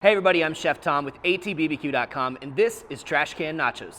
Hey everybody, I'm Chef Tom with allthingsbbq.com, and this is Trash Can Nachos.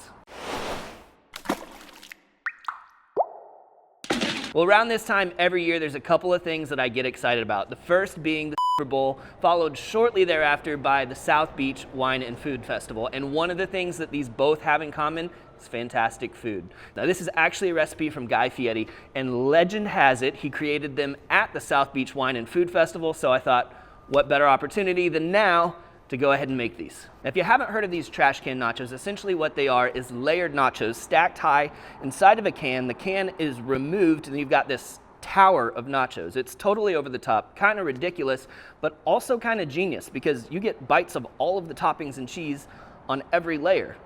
Well, around this time every year, there's a couple of things that I get excited about. The first being the Super Bowl, followed shortly thereafter by the South Beach Wine and Food Festival. And one of the things that these both have in common is fantastic food. Now, this is actually a recipe from Guy Fieri, and legend has it he created them at the South Beach Wine and Food Festival, so I thought, what better opportunity than now to go ahead and make these. Now, if you haven't heard of these trash can nachos, essentially what they are is layered nachos stacked high inside of a can. The can is removed and you've got this tower of nachos. It's totally over the top, kind of ridiculous, but also kind of genius because you get bites of all of the toppings and cheese on every layer.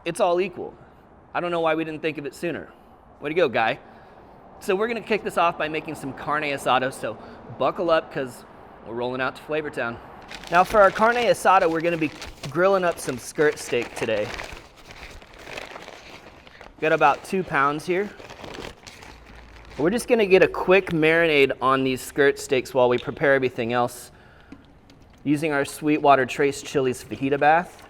It's all equal. I don't know why we didn't think of it sooner. Way to go, Guy. So we're gonna kick this off by making some carne asada, so buckle up because we're rolling out to Flavortown. Now for our carne asada, we're gonna be grilling up some skirt steak today. Got about 2 pounds here. We're just gonna get a quick marinade on these skirt steaks while we prepare everything else using our Sweetwater Trace Chili's fajita bath.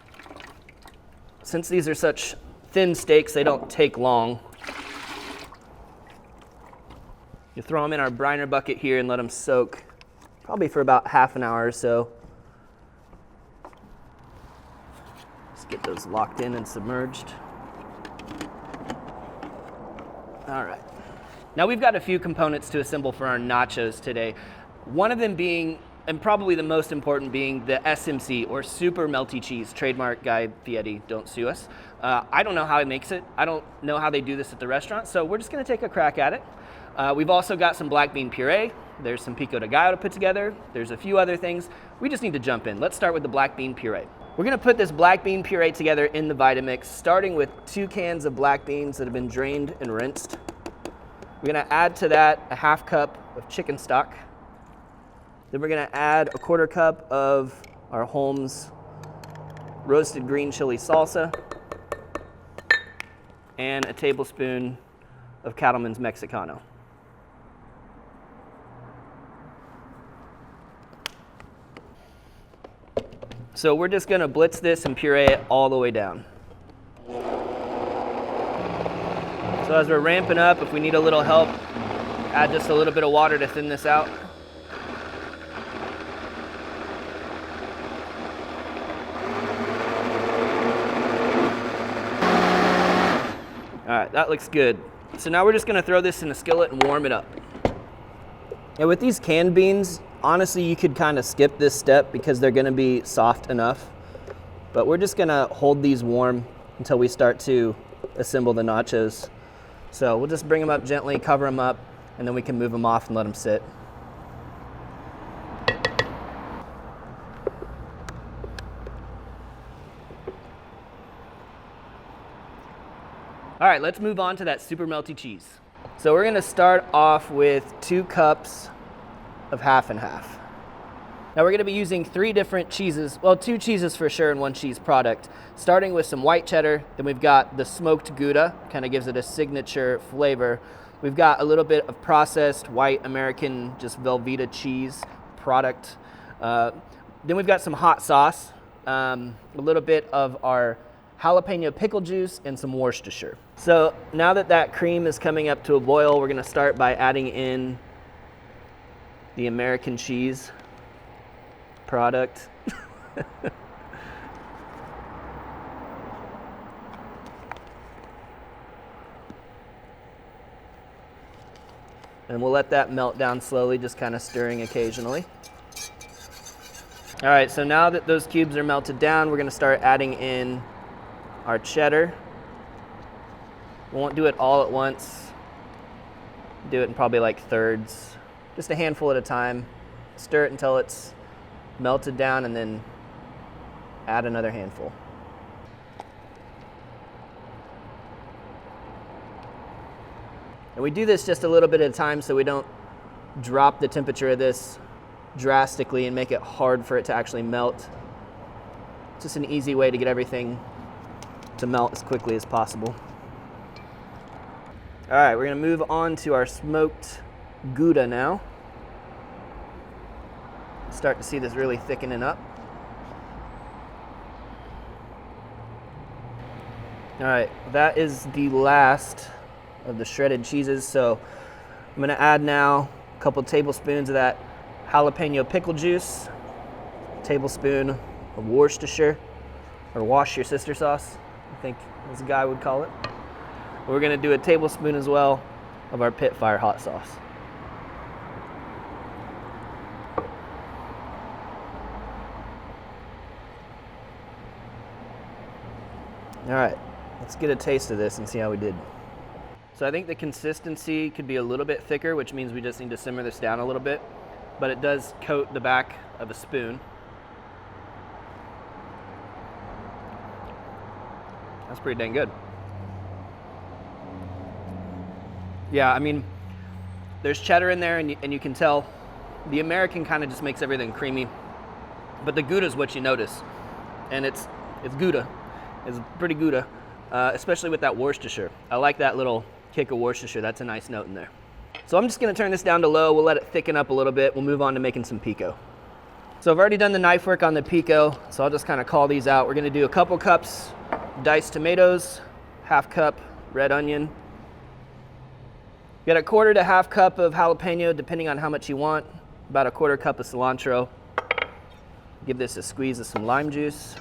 Since these are such thin steaks, they don't take long. You throw them in our briner bucket here and let them soak probably for about half an hour or so. Get those locked in and submerged. All right. Now we've got a few components to assemble for our nachos today. One of them being, and probably the most important being, the SMC, or super melty cheese, trademark Guy Fieri, don't sue us. I don't know how he makes it. I don't know how they do this at the restaurant, so we're just gonna take a crack at it. We've also got some black bean puree. There's some pico de gallo to put together. There's a few other things. We just need to jump in. Let's start with the black bean puree. We're gonna put this black bean puree together in the Vitamix, starting with 2 cans of black beans that have been drained and rinsed. We're gonna add to that a half cup of chicken stock. Then we're gonna add a 1/4 cup of our Holmes roasted green chili salsa and a tablespoon of Cattleman's Mexicano. So we're just gonna blitz this and puree it all the way down. So as we're ramping up, if we need a little help, add just a little bit of water to thin this out. All right, that looks good. So now we're just gonna throw this in a skillet and warm it up. And with these canned beans, honestly, you could kind of skip this step because they're gonna be soft enough. But we're just gonna hold these warm until we start to assemble the nachos. So we'll just bring them up gently, cover them up, and then we can move them off and let them sit. All right, let's move on to that super melty cheese. So we're gonna start off with 2 cups of half and half. Now we're gonna be using 3 different cheeses, well, 2 cheeses for sure and 1 cheese product, starting with some white cheddar. Then we've got the smoked Gouda, kind of gives it a signature flavor. We've got a little bit of processed white American, just Velveeta cheese product. Then we've got some hot sauce, a little bit of our jalapeno pickle juice, and some Worcestershire. So now that that cream is coming up to a boil, we're gonna start by adding in the American cheese product. And we'll let that melt down slowly, just kind of stirring occasionally. All right, so now that those cubes are melted down, we're gonna start adding in our cheddar. We won't do it all at once. Do it in probably like thirds, just a handful at a time. Stir it until it's melted down and then add another handful. And we do this just a little bit at a time so we don't drop the temperature of this drastically and make it hard for it to actually melt. It's just an easy way to get everything to melt as quickly as possible. All right, we're gonna move on to our smoked Gouda now. Start to see this really thickening up. All right, that is the last of the shredded cheeses. So I'm gonna add now a couple tablespoons of that jalapeno pickle juice, a tablespoon of Worcestershire, or wash your sister sauce, I think as a guy would call it. We're gonna do a tablespoon as well of our pit fire hot sauce. All right, let's get a taste of this and see how we did. So I think the consistency could be a little bit thicker, which means we just need to simmer this down a little bit, but it does coat the back of a spoon. That's pretty dang good. Yeah, I mean, there's cheddar in there, and you can tell the American kind of just makes everything creamy, but the Gouda is what you notice, and it's Gouda. It's pretty Gouda, especially with that Worcestershire. I like that little kick of Worcestershire. That's a nice note in there. So I'm just gonna turn this down to low. We'll let it thicken up a little bit. We'll move on to making some Pico. So I've already done the knife work on the Pico, so I'll just kind of call these out. We're gonna do a couple cups diced tomatoes, half cup red onion. Got a quarter to half cup of jalapeno, depending on how much you want. About a quarter cup of cilantro. Give this a squeeze of some lime juice.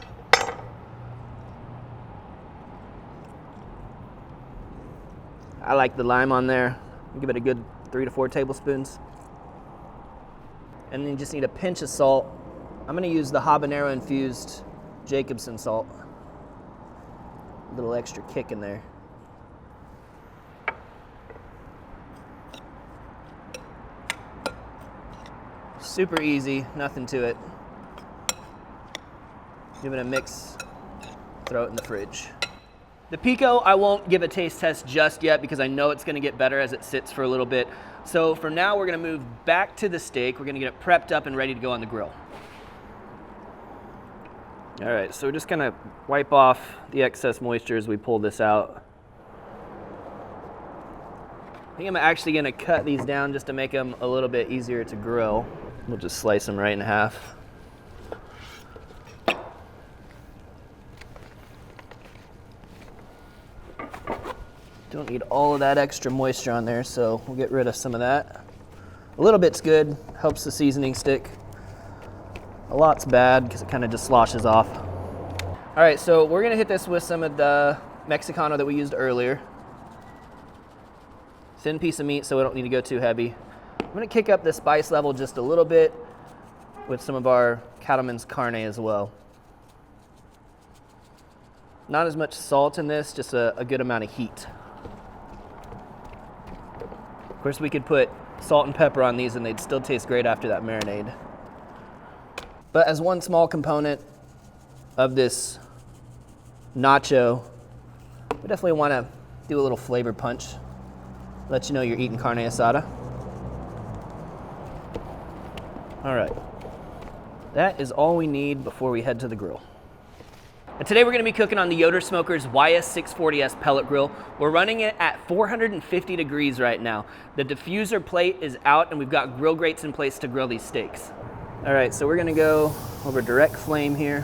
I like the lime on there. Give it a good 3 to 4 tablespoons. And then you just need a pinch of salt. I'm gonna use the habanero infused Jacobsen salt. A little extra kick in there. Super easy, nothing to it. Give it a mix, throw it in the fridge. The Pico, I won't give a taste test just yet because I know it's gonna get better as it sits for a little bit. So for now, we're gonna move back to the steak. We're gonna get it prepped up and ready to go on the grill. All right, so we're just gonna wipe off the excess moisture as we pull this out. I think I'm actually gonna cut these down just to make them a little bit easier to grill. We'll just slice them right in half. Don't need all of that extra moisture on there, so we'll get rid of some of that. A little bit's good, helps the seasoning stick. A lot's bad because it kind of just sloshes off. All right, so we're gonna hit this with some of the Mexicano that we used earlier. Thin piece of meat, so we don't need to go too heavy. I'm gonna kick up the spice level just a little bit with some of our Cattleman's Carne as well. Not as much salt in this, just a good amount of heat. Of course, we could put salt and pepper on these and they'd still taste great after that marinade. But as one small component of this nacho, we definitely want to do a little flavor punch. Let you know you're eating carne asada. All right, that is all we need before we head to the grill. And today we're gonna be cooking on the Yoder Smokers YS640S pellet grill. We're running it at 450 degrees right now. The diffuser plate is out and we've got grill grates in place to grill these steaks. All right, so we're gonna go over direct flame here.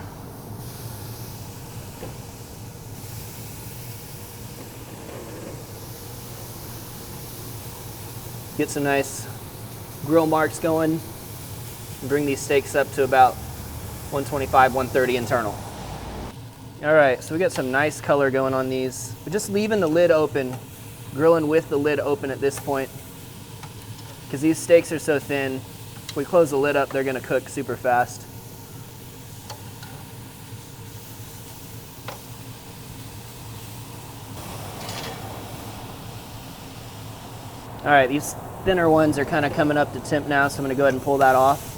Get some nice grill marks going and bring these steaks up to about 125, 130 internal. All right, so we got some nice color going on these. We're just leaving the lid open, grilling with the lid open at this point, because these steaks are so thin. If we close the lid up, they're gonna cook super fast. All right, these thinner ones are kind of coming up to temp now, so I'm gonna go ahead and pull that off.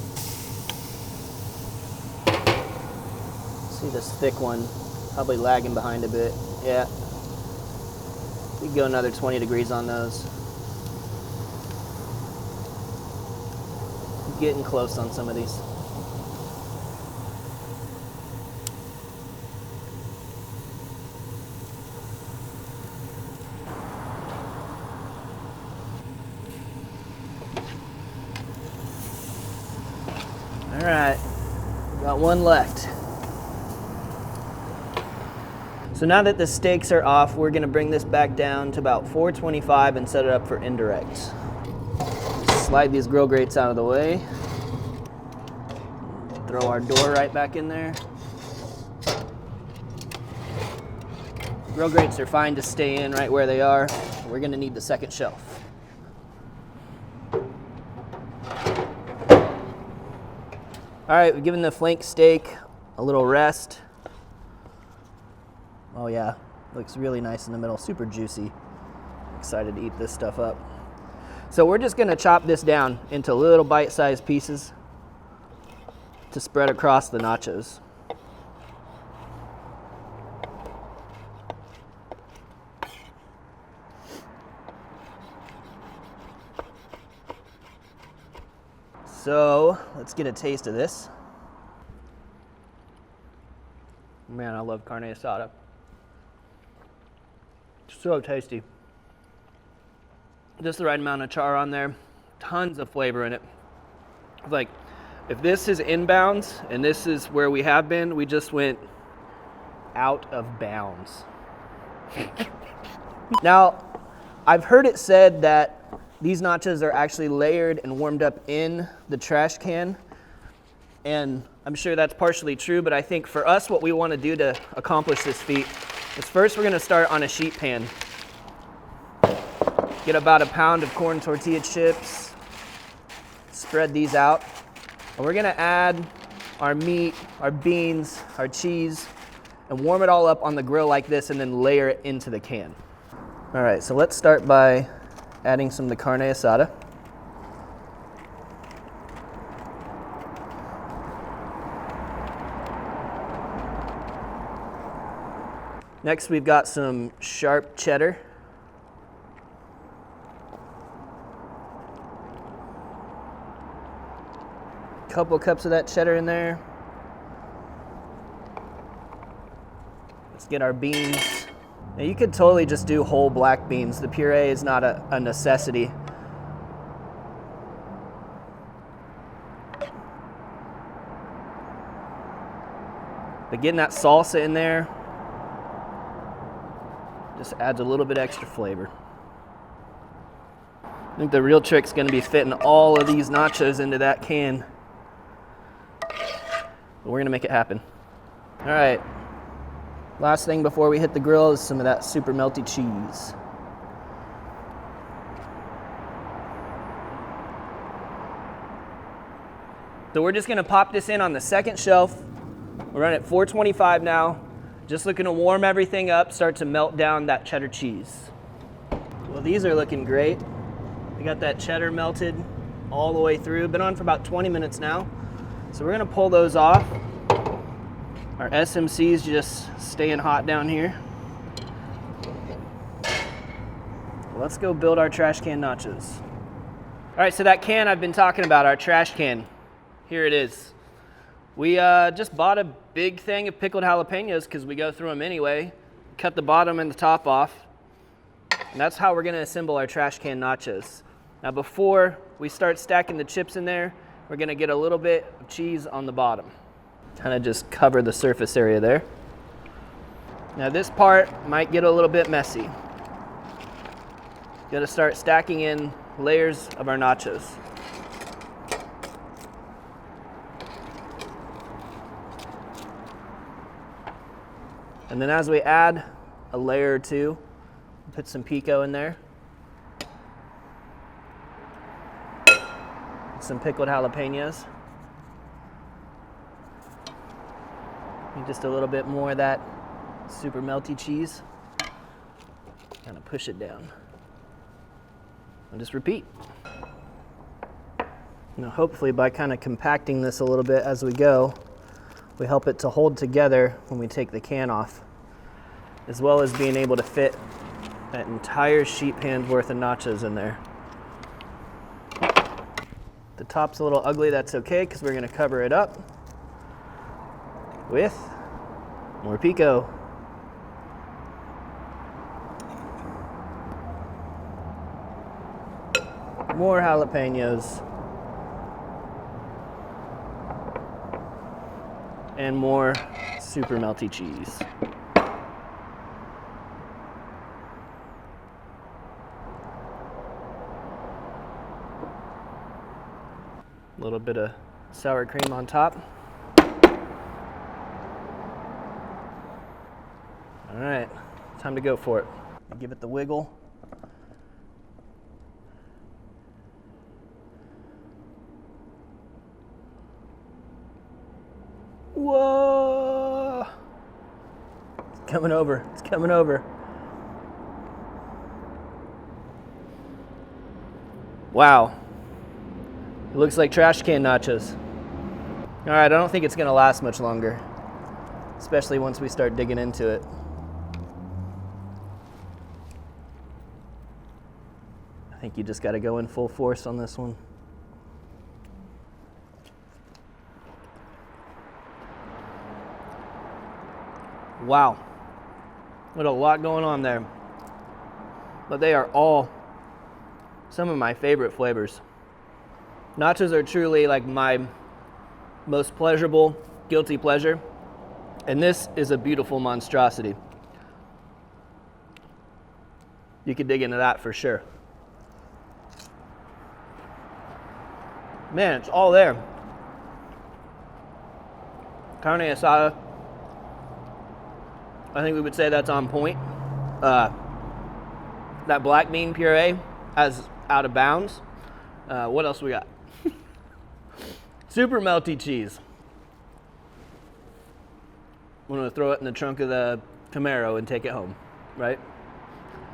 See this thick one, probably lagging behind a bit. Yeah, we can go another 20 degrees on those. Getting close on some of these. All right, got one left. So now that the steaks are off, we're gonna bring this back down to about 425 and set it up for indirect. Slide these grill grates out of the way. Throw our door right back in there. Grill grates are fine to stay in right where they are. We're gonna need the second shelf. All right, we've given the flank steak a little rest. Oh yeah, looks really nice in the middle, super juicy. Excited to eat this stuff up. So we're just gonna chop this down into little bite-sized pieces to spread across the nachos. So let's get a taste of this. Man, I love carne asada. So tasty. Just the right amount of char on there. Tons of flavor in it. Like, if this is inbounds and this is where we have been, we just went out of bounds. Now, I've heard it said that these nachos are actually layered and warmed up in the trash can. And I'm sure that's partially true, but I think for us, what we want to do to accomplish this feat is first we're going to start on a sheet pan. Get about a pound of corn tortilla chips, spread these out, and we're going to add our meat, our beans, our cheese, and warm it all up on the grill like this and then layer it into the can. All right, so let's start by adding some of the carne asada. Next, we've got some sharp cheddar. Couple cups of that cheddar in there. Let's get our beans. Now you could totally just do whole black beans. The puree is not a necessity. But getting that salsa in there just adds a little bit extra flavor. I think the real trick's gonna be fitting all of these nachos into that can. But we're gonna make it happen. All right, last thing before we hit the grill is some of that super melty cheese. So we're just gonna pop this in on the second shelf. We're running at 425 now. Just looking to warm everything up, start to melt down that cheddar cheese. Well, these are looking great. We got that cheddar melted all the way through. Been on for about 20 minutes now. So we're gonna pull those off. Our SMC's just staying hot down here. Let's go build our trash can nachos. All right, so that can I've been talking about, our trash can, here it is. We just bought a big thing of pickled jalapenos because we go through them anyway. Cut the bottom and the top off. And that's how we're gonna assemble our trash can nachos. Now before we start stacking the chips in there, we're gonna get a little bit of cheese on the bottom. Kind of just cover the surface area there. Now this part might get a little bit messy. Gotta start stacking in layers of our nachos. And then as we add a layer or two, put some Pico in there. Some pickled jalapenos. And just a little bit more of that super melty cheese. Kind of push it down. And just repeat. Now hopefully by kind of compacting this a little bit as we go, we help it to hold together when we take the can off, as well as being able to fit that entire sheet pan's worth of nachos in there. The top's a little ugly, that's okay, because we're gonna cover it up with more Pico. More jalapenos. And more super melty cheese. A little bit of sour cream on top. All right, time to go for it. Give it the wiggle. Whoa! It's coming over, it's coming over. Wow. It looks like trash can nachos. All right, I don't think it's gonna last much longer, especially once we start digging into it. I think you just gotta go in full force on this one. Wow, what a lot going on there. But they are all some of my favorite flavors. Nachos are truly like my most pleasurable guilty pleasure, and this is a beautiful monstrosity. You could dig into that for sure. Man, it's all there. Carne asada, I think we would say that's on point. That black bean puree as out of bounds. What else we got? Super melty cheese. I'm gonna throw it in the trunk of the Camaro and take it home, right?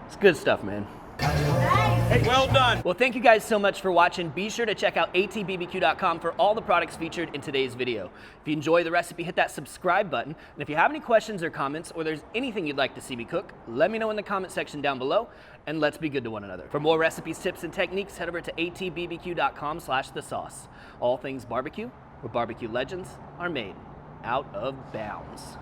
It's good stuff, man. Hey, well done. Well, thank you guys so much for watching. Be sure to check out allthingsbbq.com for all the products featured in today's video. If you enjoy the recipe, hit that subscribe button. And if you have any questions or comments, or there's anything you'd like to see me cook, let me know in the comment section down below, and let's be good to one another. For more recipes, tips, and techniques, head over to allthingsbbq.com/thesauce. All things barbecue, where barbecue legends are made out of bounds.